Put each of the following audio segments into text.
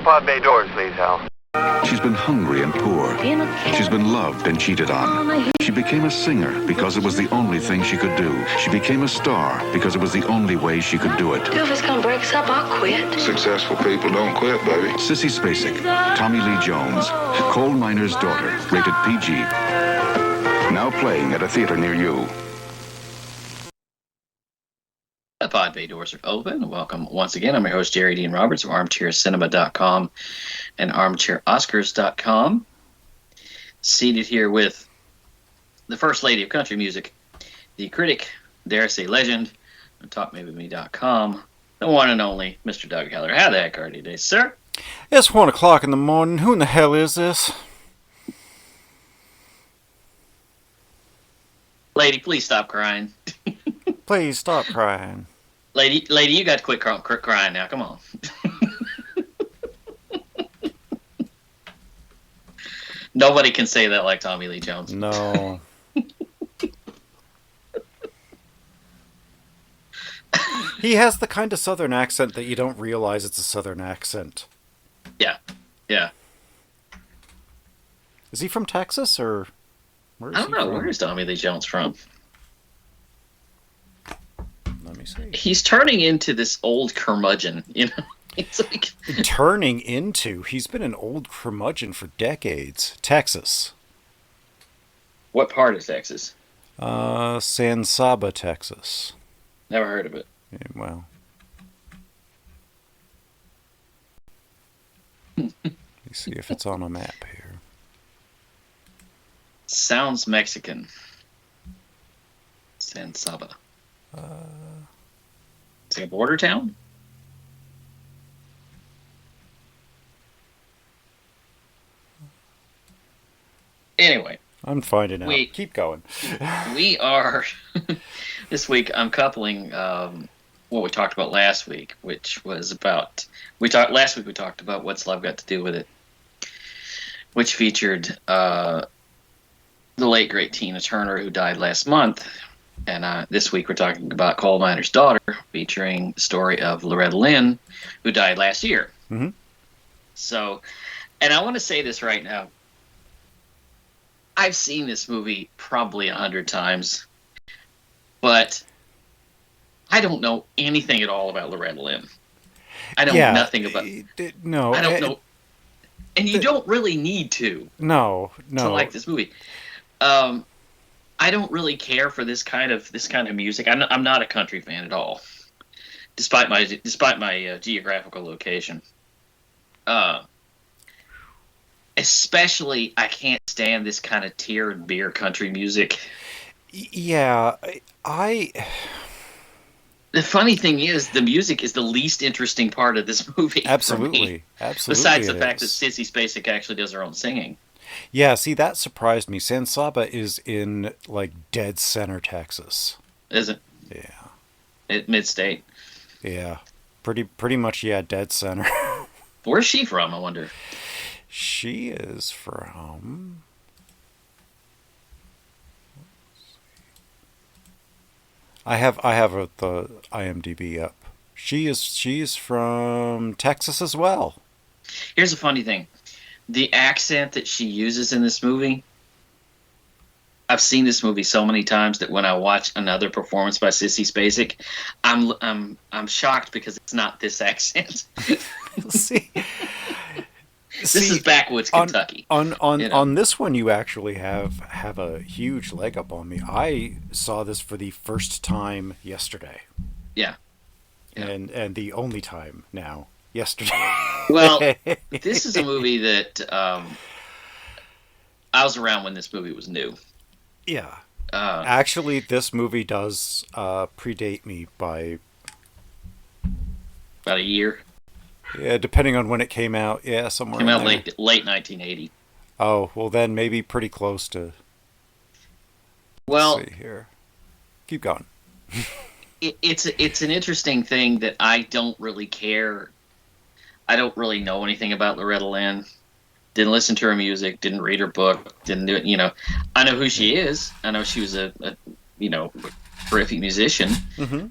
pod bay doors, please, Hal. She's been hungry and poor. She's been loved and cheated on. She became a singer because it was the only thing she could do. She became a star because it was the only way she could do it. If it's gonna break us up, I'll quit. Successful people don't quit, baby. Sissy Spacek, Tommy Lee Jones, Coal Miner's Daughter, rated PG. Now playing at a theater near you. The pod bay doors are open. Welcome once again. I'm your host, Jerry Dean Roberts of ArmchairCinema.com and ArmchairOscars.com. Seated here with the First Lady of Country Music, the critic, dare I say legend, on TalkMabyMe.com, the one and only Mr. Doug Heller. How the heck are you today, sir? It's 1 o'clock in the morning. Who in the hell is this? Lady, please stop crying. Please stop crying. Lady, you got to quit crying now. Come on. Nobody can say that like Tommy Lee Jones. No. He has the kind of southern accent that you don't realize it's a southern accent. Yeah. Is he from Texas or where is I don't know. from? Where is Tommy Lee Jones from? Let me see. He's turning into this old curmudgeon, you know? It's like... Turning into? He's been an old curmudgeon for decades. Texas. What part of Texas? San Saba, Texas. Never heard of it. Yeah, well. Let me see if it's on a map here. Sounds Mexican. San Saba. It's like a border town? Anyway. I'm finding out. Keep going. We are... This week, I'm coupling what we talked about last week, which was about... Last week we talked about What's Love Got to Do with It, which featured the late, great Tina Turner, who died last month. And this week we're talking about Coal Miner's Daughter, featuring the story of Loretta Lynn, who died last year. Mm-hmm. So, and I want to say this right now. I've seen this movie probably 100 times, but I don't know anything at all about Loretta Lynn. I know nothing about... No. I don't know. And you don't really need to. No. To like this movie. I don't really care for this kind of music. I'm not a country fan at all, despite my geographical location. Especially, I can't stand this kind of tear and beer country music. Yeah, The funny thing is, the music is the least interesting part of this movie. Absolutely. Besides the fact that Sissy Spacek actually does her own singing. Yeah, see, that surprised me. San Saba is in, like, dead center Texas. Is it? Yeah. Mid-state. Yeah. Pretty much, yeah, dead center. Where's she from, I wonder? She is from... I have the IMDb up. She's from Texas as well. Here's the funny thing. The accent that she uses in this movie, I've seen this movie so many times that when I watch another performance by Sissy Spacek, I'm shocked because it's not this accent. See, this is backwoods Kentucky. On this one, you actually have a huge leg up on me. I saw this for the first time yesterday. Yeah. And the only time now. Yesterday. Well, this is a movie that I was around when this movie was new. Yeah. Actually, this movie does predate me by... About a year? Yeah, depending on when it came out. Yeah, somewhere. Came out late 1980. Oh, well then maybe pretty close to... Well... Let's see here. Keep going. It's an interesting thing that I don't really care. I don't really know anything about Loretta Lynn. Didn't listen to her music. Didn't read her book. Didn't do it. You know, I know who she is. I know she was a terrific musician. Mm-hmm.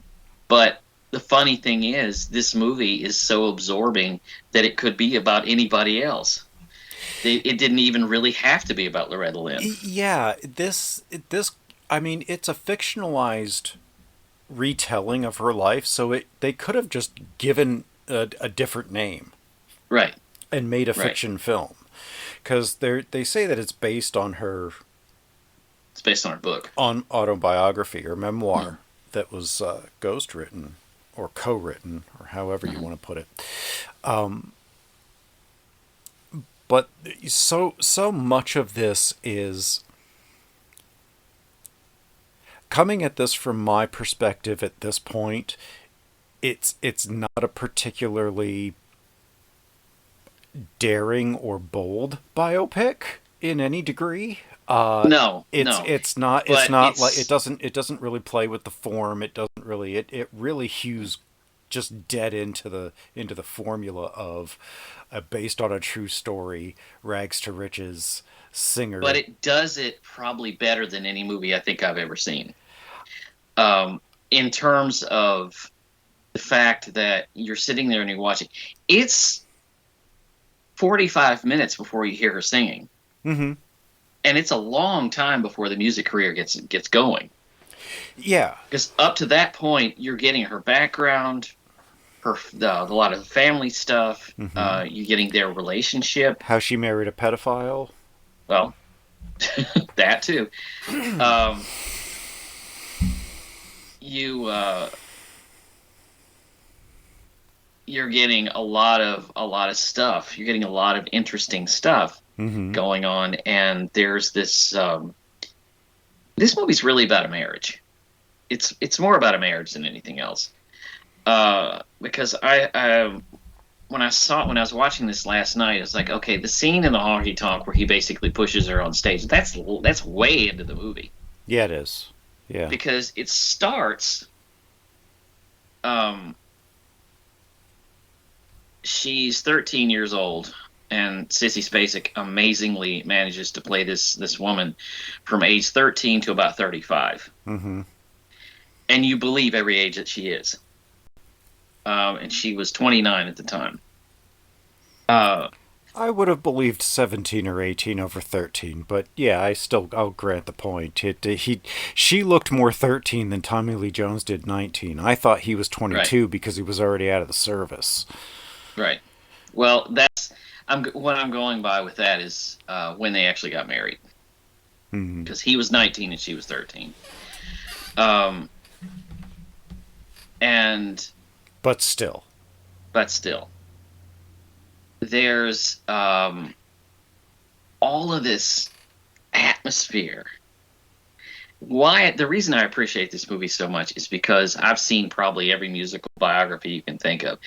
But the funny thing is, this movie is so absorbing that it could be about anybody else. It didn't even really have to be about Loretta Lynn. Yeah, I mean, it's a fictionalized retelling of her life, so they could have just given a different name, Right. and made a Right. fiction film, because they say that it's based on her It's based on her book. on autobiography or memoir Mm-hmm. that was ghost written or co-written or however you want to put it. But so much of this is coming at this from my perspective at this point. It's not a particularly daring or bold biopic in any degree. No, It's not But like it's it doesn't really play with the form. It doesn't really it really hews just dead into the formula of based on a true story, rags to riches singer. but it does it probably better than any movie I think I've ever seen. In terms of the fact that you're sitting there and you're watching, it's 45 minutes before you hear her singing, Mm-hmm. and it's a long time before the music career gets going. Yeah. Because up to that point, you're getting her background, a lot of the family stuff. Mm-hmm. You're getting their relationship. How she married a pedophile. Well, that too. Um, you're getting a lot of stuff. You're getting a lot of interesting stuff Mm-hmm. going on, and there's this. This movie's really about a marriage. It's more about a marriage than anything else. Because when I was watching this last night, it's like, okay, the scene in the honky tonk where he basically pushes her on stage. That's way into the movie. Yeah, it is. Yeah. Because it starts. She's 13 years old, and Sissy Spacek amazingly manages to play this woman from age 13 to about 35. Mm-hmm. And you believe every age that she is. And she was 29 at the time. I would have believed 17 or 18 over 13, but yeah, I'll grant the point. She looked more 13 than Tommy Lee Jones did 19. I thought he was 22 Right. because he was already out of the service. Right. Well, what I'm going by with that is when they actually got married. Mm-hmm. Because he was 19 and she was 13. But still. There's all of this atmosphere. The reason I appreciate this movie so much is because I've seen probably every musical biography you can think of,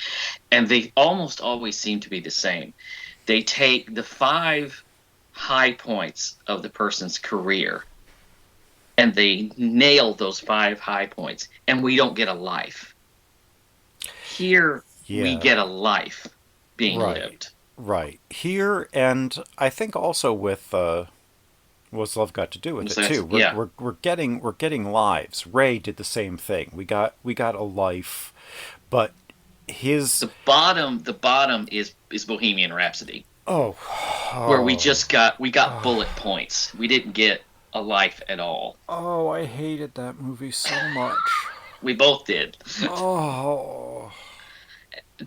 and they almost always seem to be the same. They take the 5 high points of the person's career, and they nail those 5 high points, and we don't get a life. Here, we get a life being lived. Right. Here, and I think also with what's love got to do with it too. We're getting lives. Ray did the same thing. We got a life, but the bottom is Bohemian Rhapsody. Where we got bullet points. We didn't get a life at all. Oh, I hated that movie so much. We both did. Oh.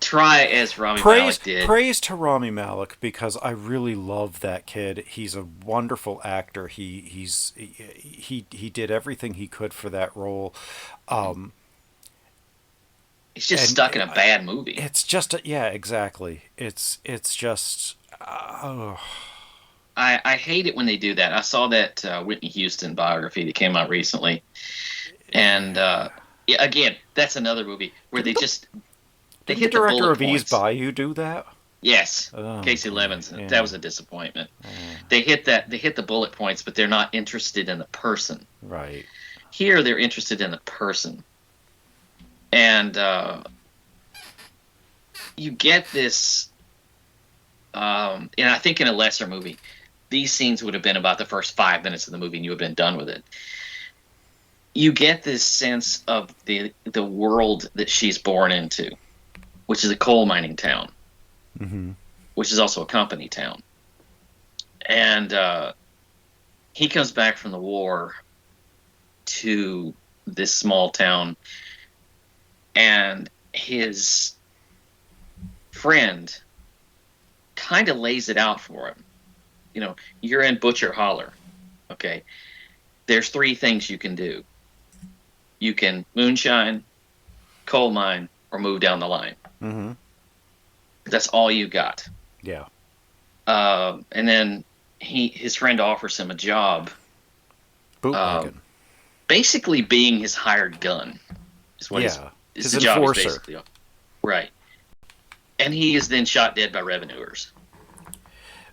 Try as Rami Malek did. Praise to Rami Malek, because I really love that kid. He's a wonderful actor. He did everything he could for that role. He's just stuck in a bad movie. It's just exactly. It's just. I hate it when they do that. I saw that Whitney Houston biography that came out recently, and again, that's another movie where they just. They hit the director of points. Ease Bayou do that? Yes, Oh, Casey Levinson. yeah. That was a disappointment. They hit the bullet points, but they're not interested in the person. Right. Here, they're interested in the person, and you get this. And I think in a lesser movie, these scenes would have been about the first 5 minutes of the movie, and you would have been done with it. you get this sense of the world that she's born into, which is a coal mining town, which is also a company town. And he comes back from the war to this small town, and his friend kind of lays it out for him. You know, you're in Butcher Holler. Okay. There's 3 things you can do. You can moonshine, coal mine, or move down the line. Mm-hmm. That's all you got. Yeah. And then his friend offers him a job. Bootlegging. Basically being his hired gun. Is what his enforcer. Job is basically. Right. And he is then shot dead by revenuers.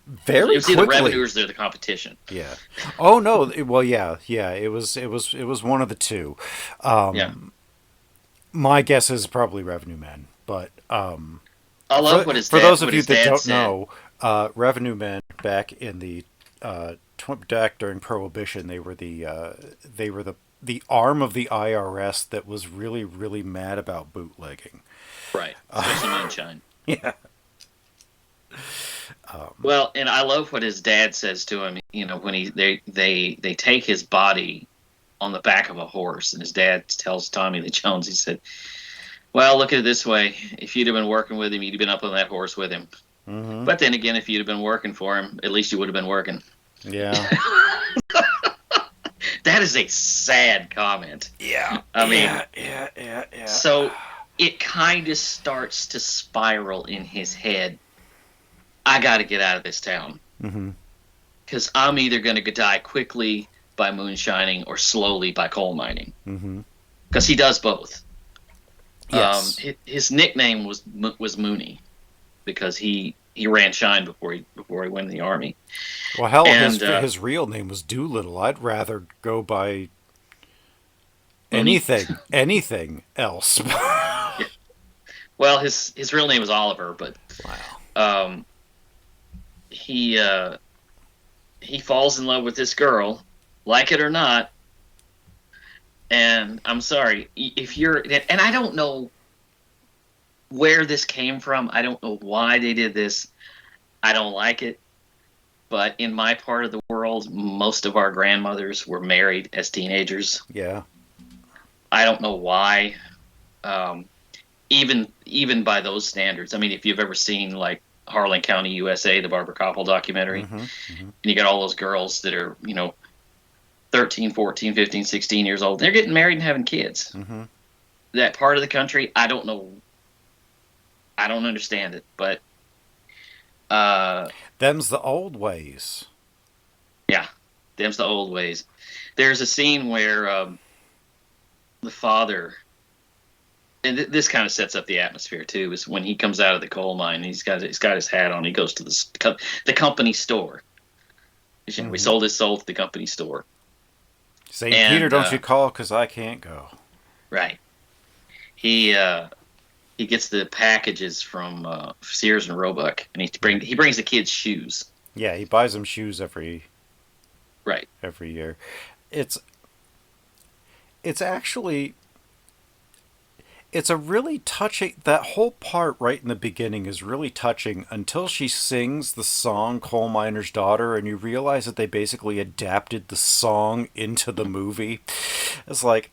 Very quickly. The revenuers, they're the competition. Yeah. Oh no. Well, yeah. It was one of the two. My guess is probably Revenue Men, but I love what his dad, for those of you that don't said. know, Revenue Men back in the back during Prohibition, they were the arm of the IRS that was really, really mad about bootlegging. Right. Especially moonshine. Yeah. Well, and I love what his dad says to him. You know, when they take his body on the back of a horse, and his dad tells Tommy Lee Jones, he said, "Well, look at it this way: if you'd have been working with him, you'd have been up on that horse with him. Mm-hmm. But then again, if you'd have been working for him, at least you would have been working." Yeah. That is a sad comment. Yeah. I mean, yeah. So it kind of starts to spiral in his head. I got to get out of this town. Because I'm either going to die quickly by moonshining or slowly by coal mining. Because he does both. Yes. His nickname was Mooney because he ran shine before he went in the army. Well, hell, his real name was Doolittle. I'd rather go by anything else. Yeah. Well, his real name was Oliver, but wow. He falls in love with this girl, like it or not. And I'm sorry if and I don't know where this came from. I don't know why they did this. I don't like it. But in my part of the world, most of our grandmothers were married as teenagers. Yeah. I don't know why. Even by those standards. I mean, if you've ever seen like Harlan County, USA, the Barbara Koppel documentary, and you got all those girls that are, 13, 14, 15, 16 years old. They're getting married and having kids. That part of the country, I don't know. I don't understand it, but them's the old ways. Yeah, them's the old ways. There's a scene where the father, and this kind of sets up the atmosphere too, is when he comes out of the coal mine and he's got his hat on. He goes to the company store. We sold his soul to the company store. St. Peter, don't you call, because I can't go. Right. He gets the packages from Sears and Roebuck, and he brings the kids shoes. Yeah, he buys them shoes every year. It's actually, it's a really touching, that whole part right in the beginning is really touching until she sings the song Coal Miner's Daughter, and you realize that they basically adapted the song into the movie. It's like,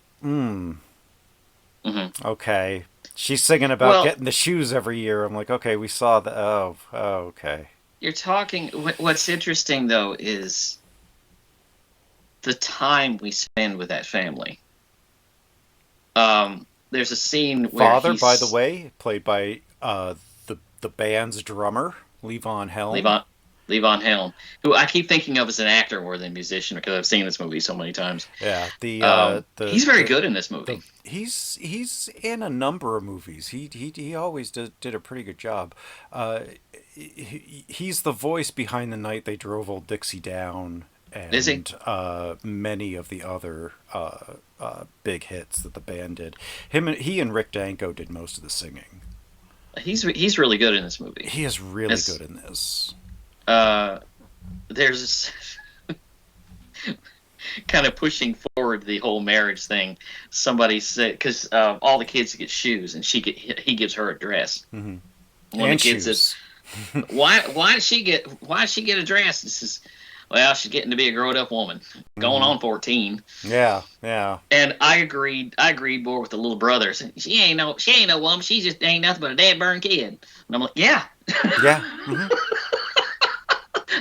okay. She's singing about getting the shoes every year. I'm like, okay, we saw that. Oh, okay. You're talking, what's interesting though is the time we spend with that family. There's a scene where Father, by the way, played by the band's drummer, Levon Helm. Levon Helm, who I keep thinking of as an actor more than a musician because I've seen this movie so many times. Yeah, he's very good in this movie. He's in a number of movies. He always did a pretty good job. He's the voice behind The Night They Drove Old Dixie Down. And Is he? Many of the other big hits that the band did. He and Rick Danko did most of the singing. He's really good in this movie. He is really good in this. There's kind of pushing forward the whole marriage thing. Somebody said because all the kids get shoes, and he gives her a dress. Mm-hmm. One And of the kids shoes. says, "Why did she get a dress?" This is, well, she's getting to be a grown up woman, going on 14. Yeah, yeah. And I agreed more with the little brother. Saying, she ain't no woman. She just ain't nothing but a dead burn kid. And I'm like, yeah, Yeah. Mm-hmm.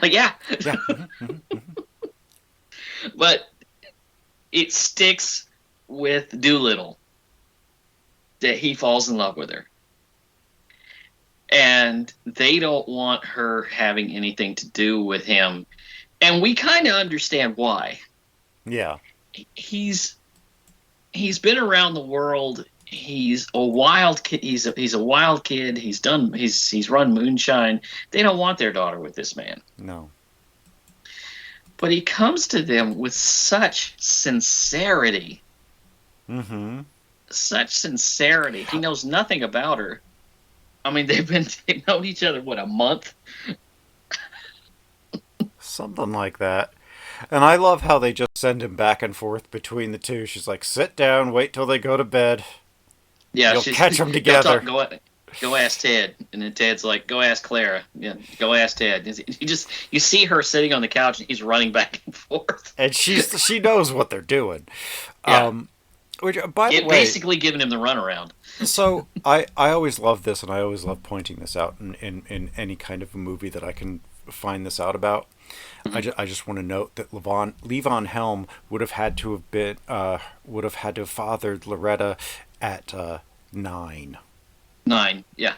like yeah. Yeah. Mm-hmm. Mm-hmm. But it sticks with Doolittle that he falls in love with her. And they don't want her having anything to do with him. And we kind of understand why. Yeah. He's been around the world. He's a wild kid. He's a wild kid. He's run moonshine. They don't want their daughter with this man. No. But he comes to them with such sincerity. Mm-hmm. Such sincerity. He knows nothing about her. I mean, they've known each other, what, a month? Something like that. And I love how they just send him back and forth between the two. She's like, sit down, wait till they go to bed. Yeah, you'll catch them together. Go ask Ted. And then Ted's like, go ask Clara. Yeah, go ask Ted. You see her sitting on the couch, and he's running back and forth. And she knows what they're doing. Yeah. Which, by the way, basically giving him the runaround. So I always love this, and I always love pointing this out in any kind of a movie that I can find this out about. Mm-hmm. I just want to note that Levon Helm would have had to have fathered Loretta at 9. 9, yeah.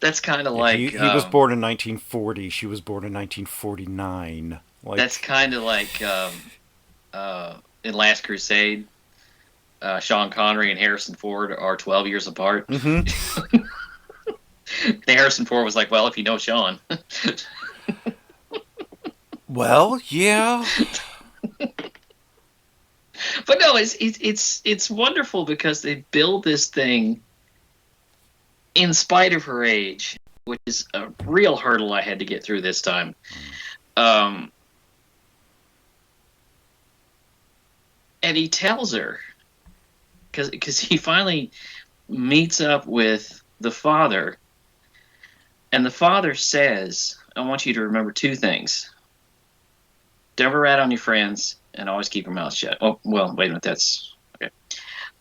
That's kind of like he was born in 1940. She was born in 1949. That's kind of like in Last Crusade. Sean Connery and Harrison Ford are 12 years apart. Mm-hmm. Harrison Ford was like, well, if you know Sean. Well, yeah. But no, it's wonderful because they build this thing in spite of her age, which is a real hurdle I had to get through this time. And he tells her, because he finally meets up with the father, and the father says, I want you to remember 2 things. Never rat on your friends, and always keep your mouth shut. Oh, well, wait a minute, that's... okay.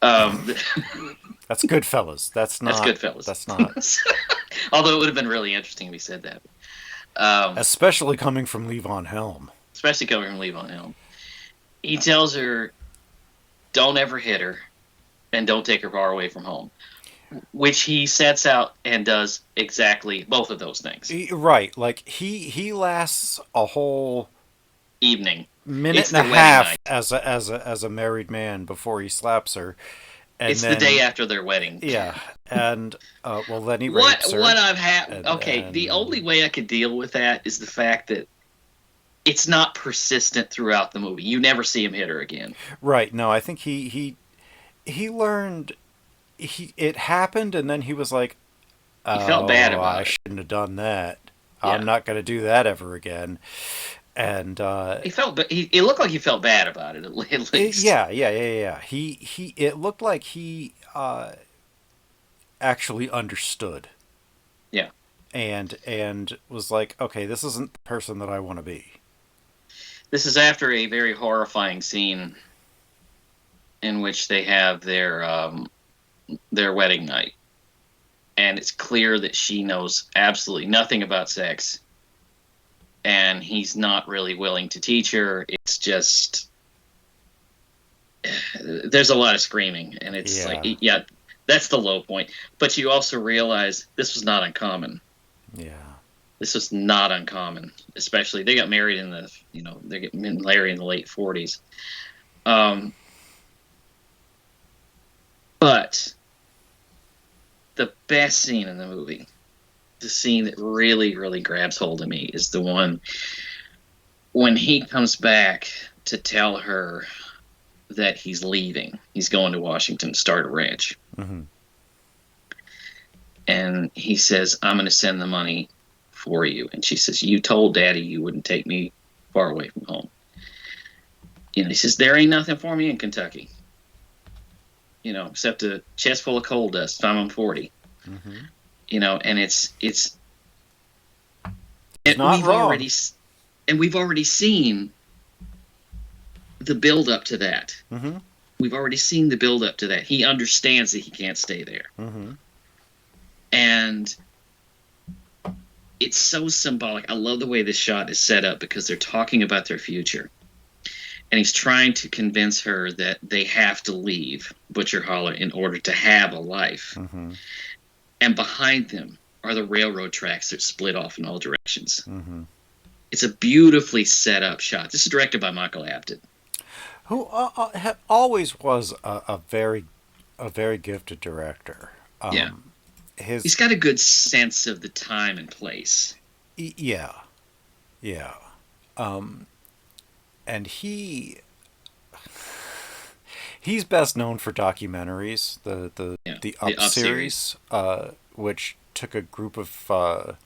That's Goodfellas. That's not... That's Goodfellas. That's not... Although it would have been really interesting if he said that. Especially coming from Levon Helm. He tells her, don't ever hit her, and don't take her far away from home. Which he sets out and does exactly both of those things. Right. Like, he lasts a whole... evening. Minute and a half as a married man before he slaps her. And it's the day after their wedding. Yeah. And, well, then he rapes her. The only way I could deal with that is the fact that it's not persistent throughout the movie. You never see him hit her again. Right. No, I think he learned... it happened, and then he was like, he felt bad about it. I shouldn't have done that. Yeah. I'm not going to do that ever again. And he felt, it looked like he felt bad about it at least. Yeah. He it looked like he actually understood. Yeah. And was like, okay, this isn't the person that I want to be. This is after a very horrifying scene in which they have their wedding night, and it's clear that she knows absolutely nothing about sex. And he's not really willing to teach her. It's just... there's a lot of screaming. And it's that's the low point. But you also realize this was not uncommon. Yeah. This was not uncommon. Especially, they got married in the, they get married in the late 40s. But the best scene in the movie, the scene that really, really grabs hold of me, is the one when he comes back to tell her that he's leaving. He's going to Washington to start a ranch. Mm-hmm. And he says, I'm going to send the money for you. And she says, you told Daddy you wouldn't take me far away from home. He says, there ain't nothing for me in Kentucky. Except a chest full of coal dust. Time I'm 40. Mm-hmm. And it's not wrong. We've already seen the build up to that. Mm-hmm. We've already seen the build up to that. He understands that he can't stay there. Mm-hmm. And it's so symbolic. I love the way this shot is set up because they're talking about their future. And he's trying to convince her that they have to leave Butcher Holler in order to have a life. Mm-hmm. And behind them are the railroad tracks that split off in all directions. Mm-hmm. It's a beautifully set up shot. This is directed by Michael Apted, who always was a very gifted director. Yeah. He's got a good sense of the time and place. Yeah. And he's best known for documentaries, the Up series, which took a group of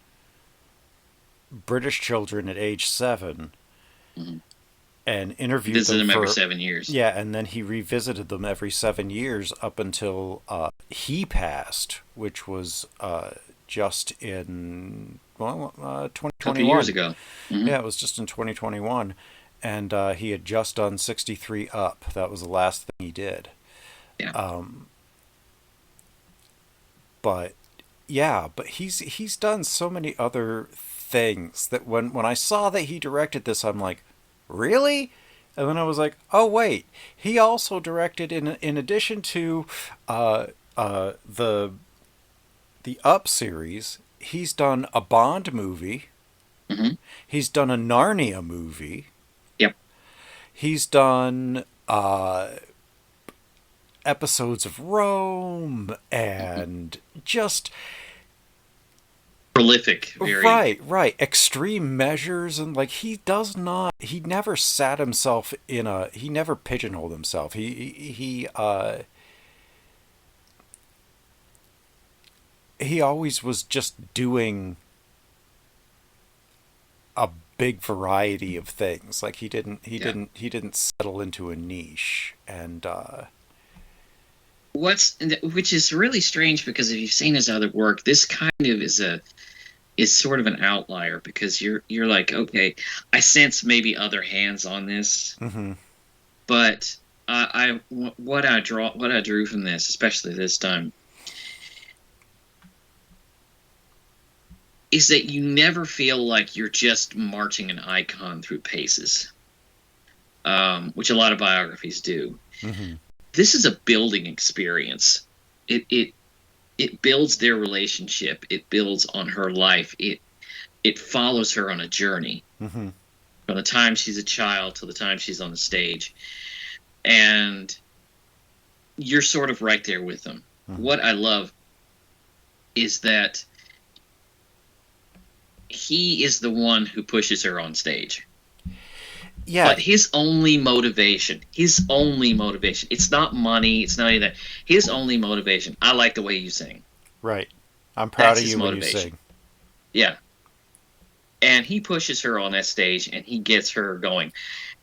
British children at age 7 mm-hmm. and interviewed them every 7 years. Yeah, and then he revisited them every 7 years up until he passed, which was just in 2021. A couple years ago. Mm-hmm. Yeah, it was just in 2021. And he had just done 63 Up. That was the last thing he did. Yeah. But he's done so many other things that when I saw that he directed this, I'm like, really? And then I was like, oh wait, he also directed in addition to the Up series, he's done a Bond movie. Mm-hmm. He's done a Narnia movie. Yep. He's done episodes of Rome and just prolific. Very. Right. Extreme Measures, and like he never sat himself he never pigeonholed himself. He always was just doing a big variety of things. Like he didn't settle into a niche. And which is really strange, because if you've seen his other work, this kind of is sort of an outlier, because you're like, okay, I sense maybe other hands on this. Mm-hmm. But what I drew from this, especially this time, is that you never feel like you're just marching an icon through paces, which a lot of biographies do. Mm-hmm. This is a building experience. It builds their relationship. It builds on her life. It follows her on a journey, mm-hmm. from the time she's a child to the time she's on the stage, and you're sort of right there with them. Mm-hmm. What I love is that he is the one who pushes her on stage. Yeah. But his only motivation, it's not money, it's not any of that. His only motivation, I like the way you sing. Right. I'm proud That's of you when you sing. Yeah. And he pushes her on that stage, and he gets her going.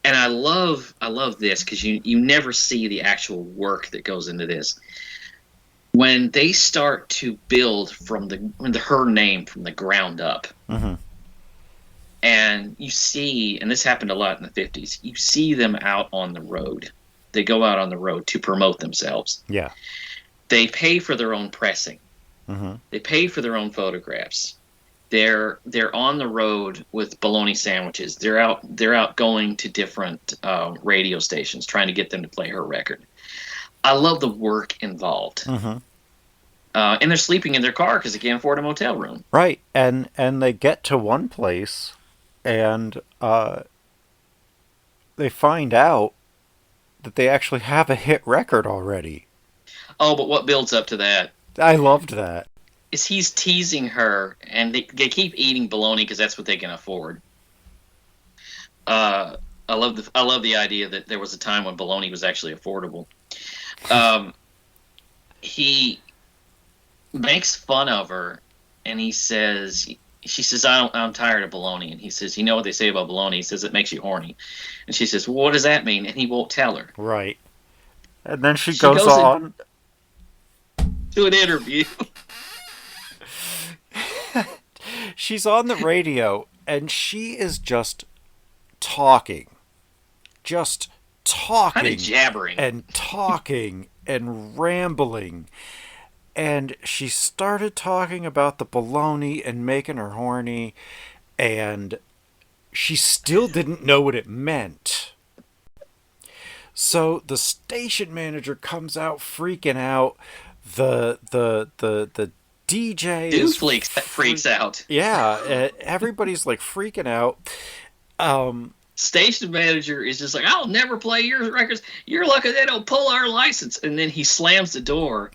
And I love this, because you never see the actual work that goes into this. When they start to build from her name from the ground up, mm-hmm. and you see, and this happened a lot in the 50s, you see them out on the road. They go out on the road to promote themselves. Yeah. They pay for their own pressing. Mm-hmm. They pay for their own photographs. They're on the road with bologna sandwiches. They're out going to different radio stations trying to get them to play her record. I love the work involved. Mm-hmm. And they're sleeping in their car because they can't afford a motel room. Right, and they get to one place, and they find out that they actually have a hit record already. Oh, but what builds up to that? I loved that. Is he's teasing her, and they keep eating bologna because that's what they can afford. I love the idea that there was a time when bologna was actually affordable. He makes fun of her, and he says, she says, I'm tired of baloney. And he says, you know what they say about baloney? He says, it makes you horny. And she says, well, what does that mean? And he won't tell her. Right. And then she goes on to an interview. She's on the radio, and she is just talking. Just talking. Kind of jabbering. And talking and rambling. And she started talking about the baloney and making her horny, and she still didn't know what it meant. So the station manager comes out freaking out. The DJ freaks out. Yeah, everybody's like freaking out. Station manager is just like, I'll never play your records. You're lucky they don't pull our license. And then he slams the door,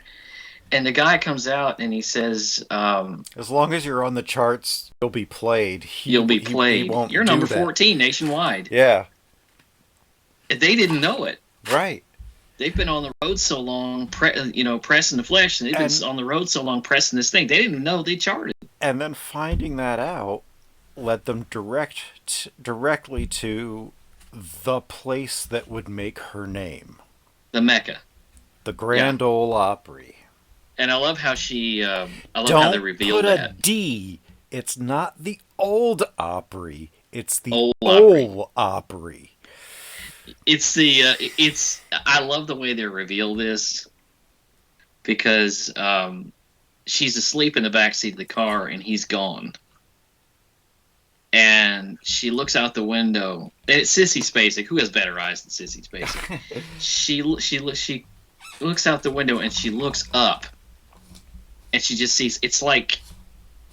and the guy comes out and he says, as long as you're on the charts, you'll be played. You'll be played. You're number 14 nationwide. Yeah. They didn't know it. Right. They've been on the road so long, pressing the flesh, and they've been on the road so long pressing this thing. They didn't even know they charted. And then finding that out led them directly to the place that would make her name. The Mecca. The Grand Ole Opry. And I love how how they revealed that. Don't put a D. It's not the Old Opry. It's the Old Opry. I love the way they reveal this, because she's asleep in the backseat of the car and he's gone. And she looks out the window. And it's Sissy Spacek. Who has better eyes than Sissy Spacek? she looks out the window and she looks up. And she just sees, it's like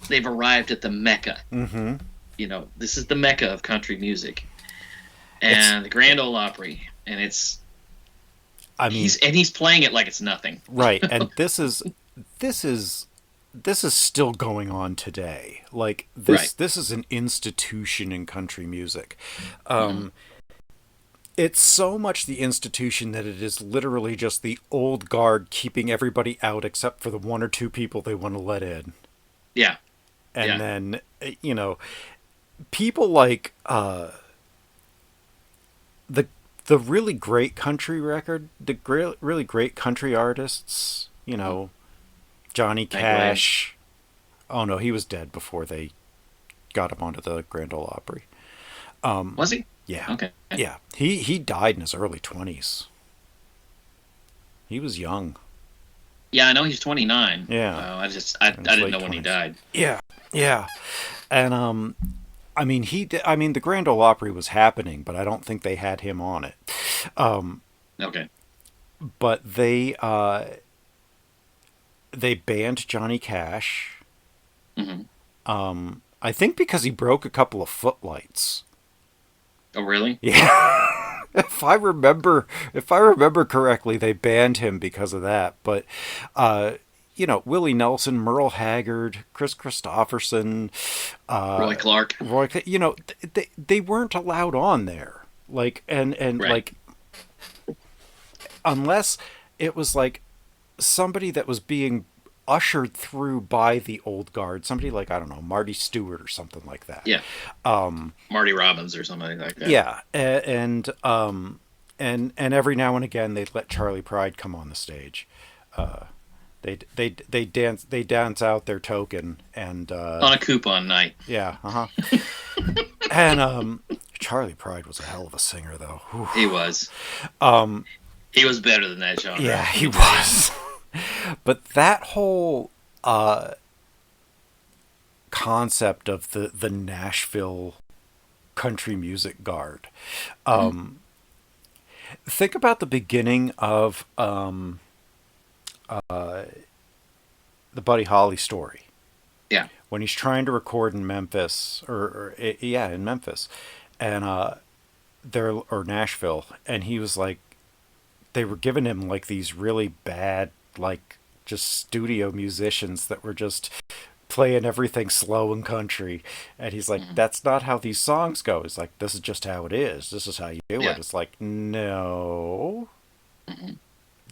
they've arrived at the Mecca. Mm-hmm. This is the Mecca of country music. And the Grand Ole Opry. And he's playing it like it's nothing. Right. And this is still going on today. Like this is an institution in country music. It's so much the institution that it is literally just the old guard keeping everybody out except for the one or two people they want to let in. Yeah. And then, people like the really great country really great country artists, Johnny Cash. Oh no, he was dead before they got him onto the Grand Ole Opry. Was he? Yeah. Okay. Yeah. He died in his early 20s. He was young. Yeah, I know he's 29. Yeah. I didn't know when he died. Yeah. Yeah. And the Grand Ole Opry was happening, but I don't think they had him on it. Okay. But they banned Johnny Cash. Mm-hmm. I think because he broke a couple of footlights. Oh, really? Yeah. If I remember correctly, they banned him because of that. But Willie Nelson, Merle Haggard, Chris Christopherson, Roy Clark. They weren't allowed on there. Like and right. Like unless it was like somebody that was being ushered through by the old guard, somebody like, I don't know, Marty Stewart or something like that. Yeah. Marty Robbins or something like that. Yeah, and every now and again they'd let Charlie Pride come on the stage. They dance out their token and on a coupon night. Yeah, and Charlie Pride was a hell of a singer, though. Whew. He was. He was better than that genre. Yeah, he was. But that whole concept of the Nashville country music guard. Think about the beginning of the Buddy Holly story. Yeah. When he's trying to record in Memphis, in Memphis, and or Nashville, and he was like, they were giving him like these really bad, like just studio musicians that were just playing everything slow and country, and he's like, that's not how these songs go. It's like, this is just how it is. This is how you do it. It's like, no,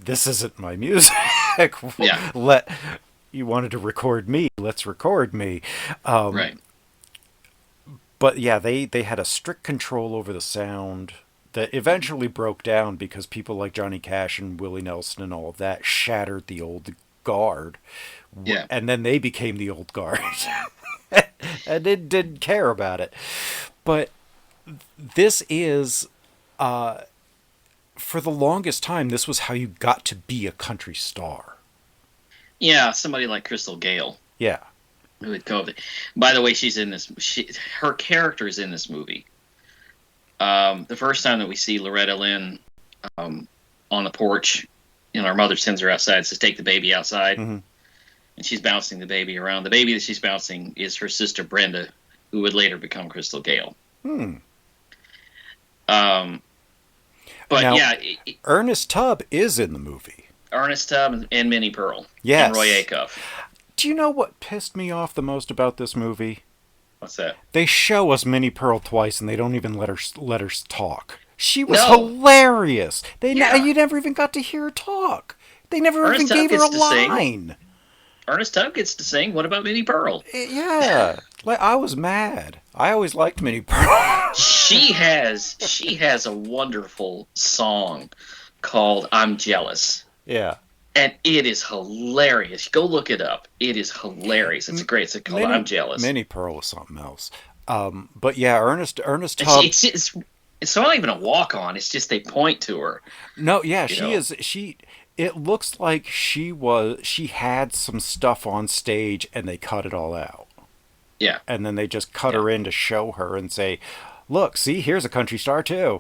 this isn't my music. Yeah. You wanted to record me, let's record me. Right. But yeah, they had a strict control over the sound that eventually broke down because people like Johnny Cash and Willie Nelson and all of that shattered the old guard. Yeah. And then they became the old guard. And they didn't care about it. But this is, for the longest time, this was how you got to be a country star. Yeah, somebody like Crystal Gale. Yeah. Who had COVID. By the way, she's in this. Her character is in this movie. The first time that we see Loretta Lynn on the porch, our mother sends her outside, says, take the baby outside. Mm-hmm. And she's bouncing the baby around. The baby that she's bouncing is her sister Brenda, who would later become Crystal Gale. But now, yeah. Ernest Tubb is in the movie. Ernest Tubb and Minnie Pearl. Yes. And Roy Acuff. Do you know what pissed me off the most about this movie? What's that? They show us Minnie Pearl twice, and they don't even let her talk. She was hilarious. You never even got to hear her talk. They never even gave her a line. Ernest Tubb gets to sing. What about Minnie Pearl? Yeah, I was mad. I always liked Minnie Pearl. She has a wonderful song called "I'm Jealous." Yeah. And it is hilarious. Go look it up. It is hilarious. It's great. It's called "I'm Jealous." Minnie Pearl was something else. But yeah, Ernest Tubb. It's not even a walk on. It's just they point to her. No, yeah, is. It looks like she had some stuff on stage and they cut it all out. Yeah. And then they just cut her in to show her and say, look, see, here's a country star too.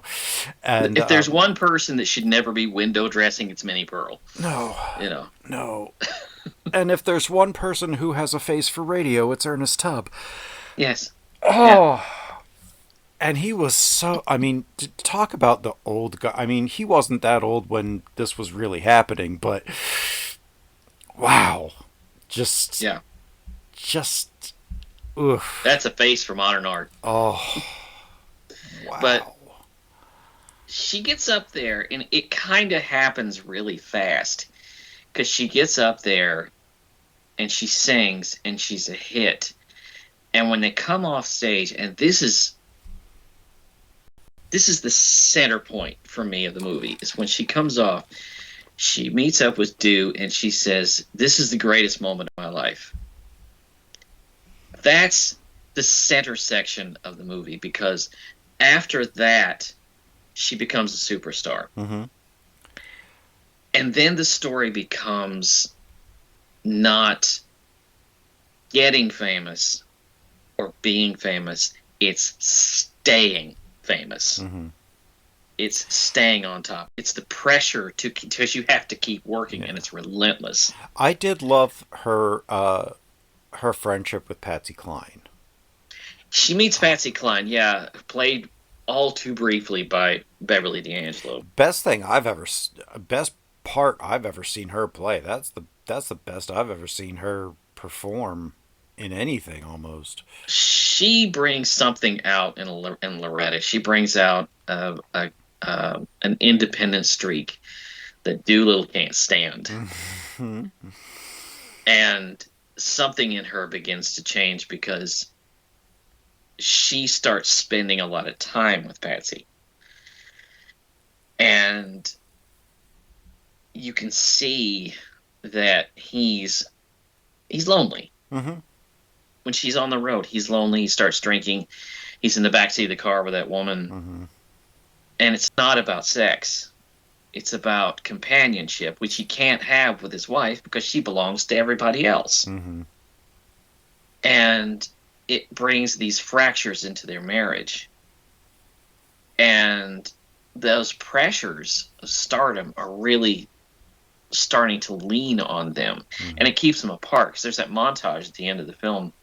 And if there's one person that should never be window dressing, it's Minnie Pearl. No. No. And And if there's one person who has a face for radio, it's Ernest Tubb. Yes. Oh. Yeah. And he was to talk about the old guy. I mean, he wasn't that old when this was really happening, but wow. Oof. That's a face for modern art. Oh. Wow. But she gets up there, and it kind of happens really fast. Because she gets up there, and she sings, and she's a hit. And when they come off stage, and this is the center point for me of the movie, is when she comes off, she meets up with Dew, and she says, this is the greatest moment of my life. That's the center section of the movie, because after that, she becomes a superstar. Mm-hmm. And then the story becomes not getting famous or being famous. It's staying famous. Mm-hmm. It's staying on top. It's the pressure because you have to keep working, and it's relentless. I did love her friendship with Patsy Cline. She meets Patsy Cline, played all too briefly by Beverly D'Angelo. Best part I've ever seen her play. That's the best I've ever seen her perform in anything almost. She brings something out in Loretta. She brings out an independent streak that Doolittle can't stand. Mm-hmm. And something in her begins to change because she starts spending a lot of time with Patsy. And you can see that he's lonely. Mm-hmm. When she's on the road, he's lonely. He starts drinking. He's in the backseat of the car with that woman. Mm-hmm. And it's not about sex. It's about companionship, which he can't have with his wife because she belongs to everybody else. Mm-hmm. And it brings these fractures into their marriage. And those pressures of stardom are really starting to lean on them. Mm-hmm. And it keeps them apart. Because there's that montage at the end of the film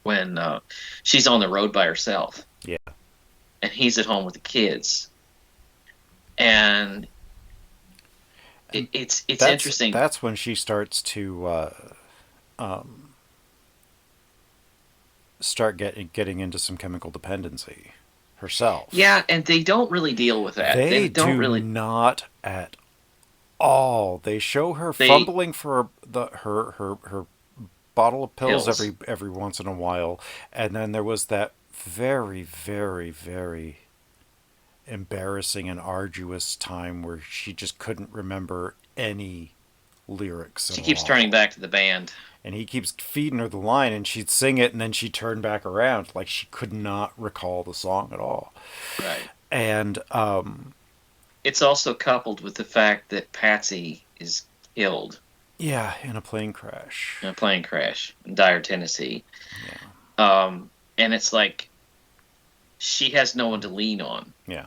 when she's on the road by herself. Yeah. And he's at home with the kids. And it's interesting. That's when she starts to start getting into some chemical dependency herself. Yeah, and they don't really deal with that. They don't really not at all. They show her fumbling for her bottle of pills every once in a while, and then there was that very, very, very embarrassing and arduous time where she just couldn't remember any lyrics at all. She keeps turning back to the band. And he keeps feeding her the line, and she'd sing it, and then she'd turn back around. Like, she could not recall the song at all. Right. And it's also coupled with the fact that Patsy is killed. Yeah, in a plane crash. In Dyer, Tennessee. Yeah. And it's like she has no one to lean on. Yeah.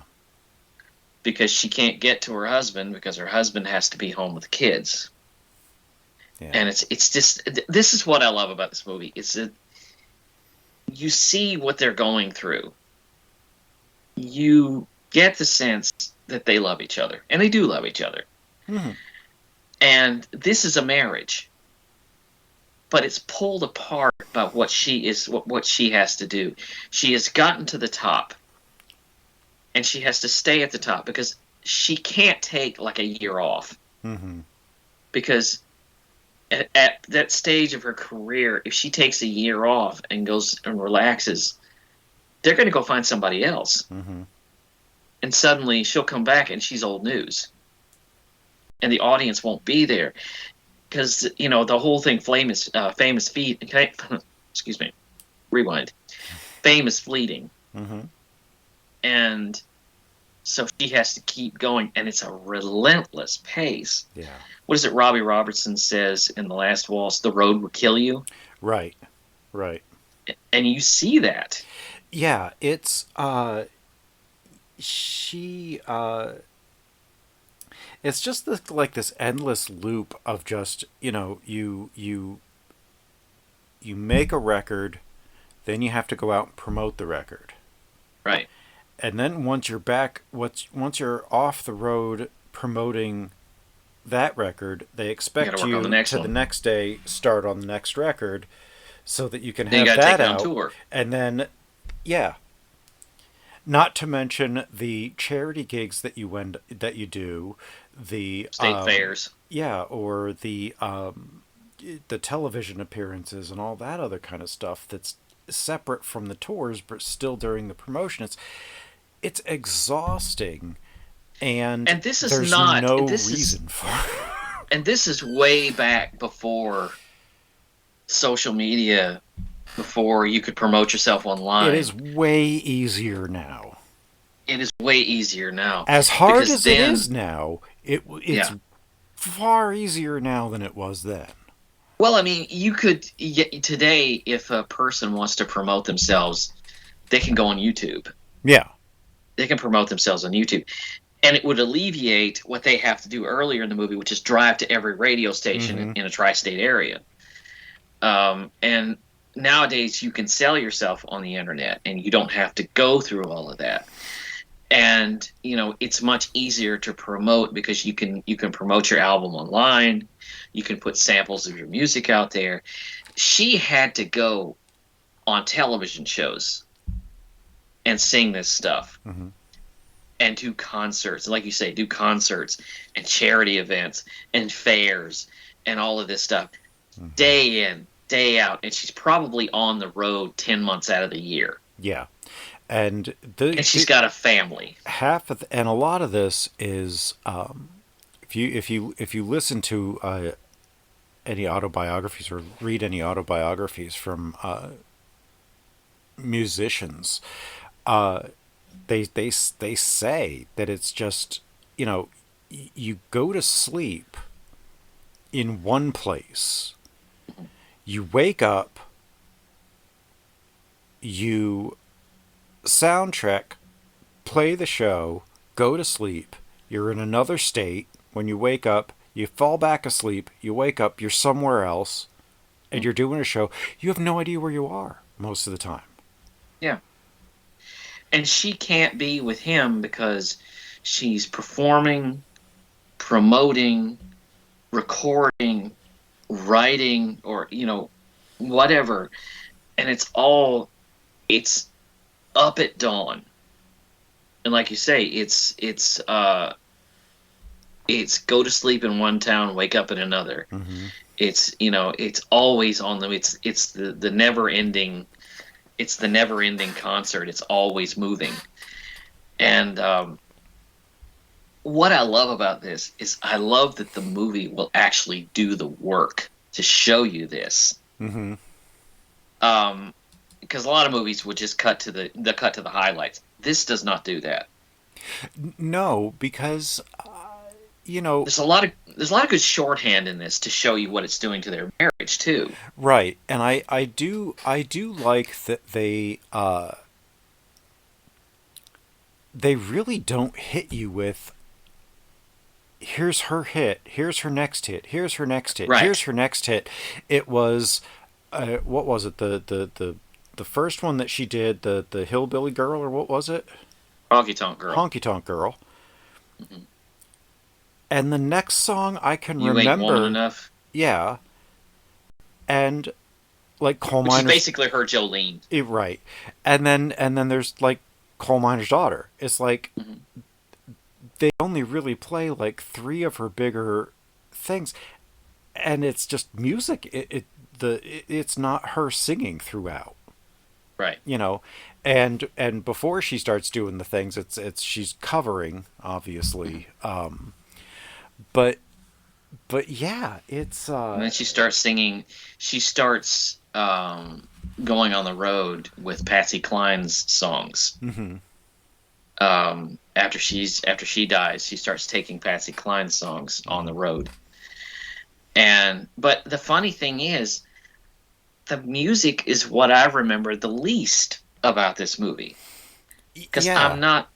Because she can't get to her husband because her husband has to be home with the kids. Yeah. And it's just, this is what I love about this movie. It's that you see what they're going through. You get the sense that they love each other, and they do love each other. Mm-hmm. And this is a marriage, but it's pulled apart by what she has to do. She has gotten to the top, and she has to stay at the top because she can't take like a year off. Mm-hmm. Because at that stage of her career, if she takes a year off and goes and relaxes, they're going to go find somebody else. Mm-hmm. And suddenly she'll come back and she's old news. And the audience won't be there. Because, you know, the whole thing, famous feet. Excuse me. Rewind. Fame is fleeting. Mm-hmm. And so she has to keep going. And it's a relentless pace. Yeah. What is it Robbie Robertson says in The Last Waltz? The road will kill you. Right. Right. And you see that. Yeah, it's it's just this endless loop of just, you know, you make a record, then you have to go out and promote the record. Right. And then once you're back, once you're off the road promoting that record, they expect you to the next day start on the next record so that you can have that out. Tour. And then, yeah. Not to mention the charity gigs that you do, the state fairs. Yeah, or the television appearances and all that other kind of stuff that's separate from the tours but still during the promotion. It's exhausting, and this is there's not no reason for it. And this is way back before social media, before you could promote yourself online. It is way easier now. As hard as it is now, it's far easier now than it was then. Well, I mean, you could today, if a person wants to promote themselves, they can go on YouTube. Yeah. They can promote themselves on YouTube. And it would alleviate what they have to do earlier in the movie, which is drive to every radio station in a tri-state area. And nowadays you can sell yourself on the internet and you don't have to go through all of that. And, you know, it's much easier to promote because you can promote your album online. You can put samples of your music out there. She had to go on television shows and sing this stuff and do concerts. Like you say, do concerts and charity events and fairs and all of this stuff day in, day out. And she's probably on the road 10 months out of the year. Yeah. And she's got a family. And a lot of this is, if you listen to any autobiographies or read any autobiographies from musicians, they say that it's just, you know, you go to sleep in one place, you wake up, you soundtrack, play the show, go to sleep, you're in another state. When you wake up, you fall back asleep, you wake up, you're somewhere else, and you're doing a show. You have no idea where you are most of the time. Yeah. And she can't be with him because she's performing, promoting, recording, writing, or, you know, whatever. And it's up at dawn. And like you say, it's go to sleep in one town, wake up in another. It's, you know, it's always on them. It's the never ending. it's the never-ending concert. It's always moving. And what I love about this is I love that the movie will actually do the work to show you this. Mm-hmm. Because a lot of movies would just cut to the highlights. This does not do that. No, because there's a lot of good shorthand in this to show you what it's doing to their marriage too. Right, and I do like that they really don't hit you with here's her hit, here's her next hit, here's her next hit, right. Here's her next hit. It was what was it, the first one that she did, the Hillbilly Girl, or what was it? Honky Tonk Girl. Honky Tonk Girl. Mm-hmm. And the next song I can You remember. Ain't Woman Enough. Yeah. And like Coal Which Miner's, is basically her Jolene. Right. And then there's like Coal Miner's Daughter. It's like they only really play like 3 of her bigger things, and it's just music. It's not her singing throughout. Right. And before she starts doing the things, it's she's covering, obviously. But yeah, it's and then she starts singing. She starts going on the road with Patsy Cline's songs. Mm-hmm. After she dies, she starts taking Patsy Cline's songs on the road. But the funny thing is, the music is what I remember the least about this movie, because I'm not.